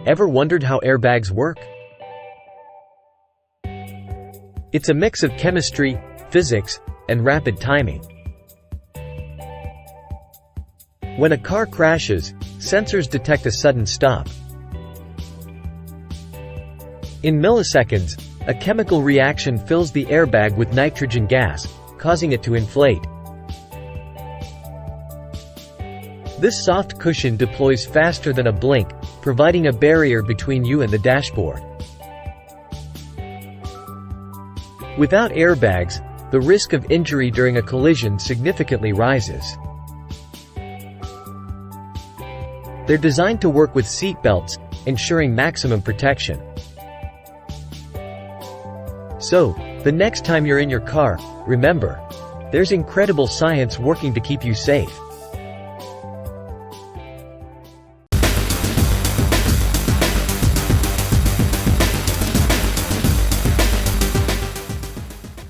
Ever wondered how airbags work? It's a mix of chemistry, physics, and rapid timing. When a car crashes, sensors detect a sudden stop. In milliseconds, a chemical reaction fills the airbag with nitrogen gas, causing it to inflate. This soft cushion deploys faster than a blink, providing a barrier between you and the dashboard. Without airbags, the risk of injury during a collision significantly rises. They're designed to work with seat belts, ensuring maximum protection. So, the next time you're in your car, remember, there's incredible science working to keep you safe.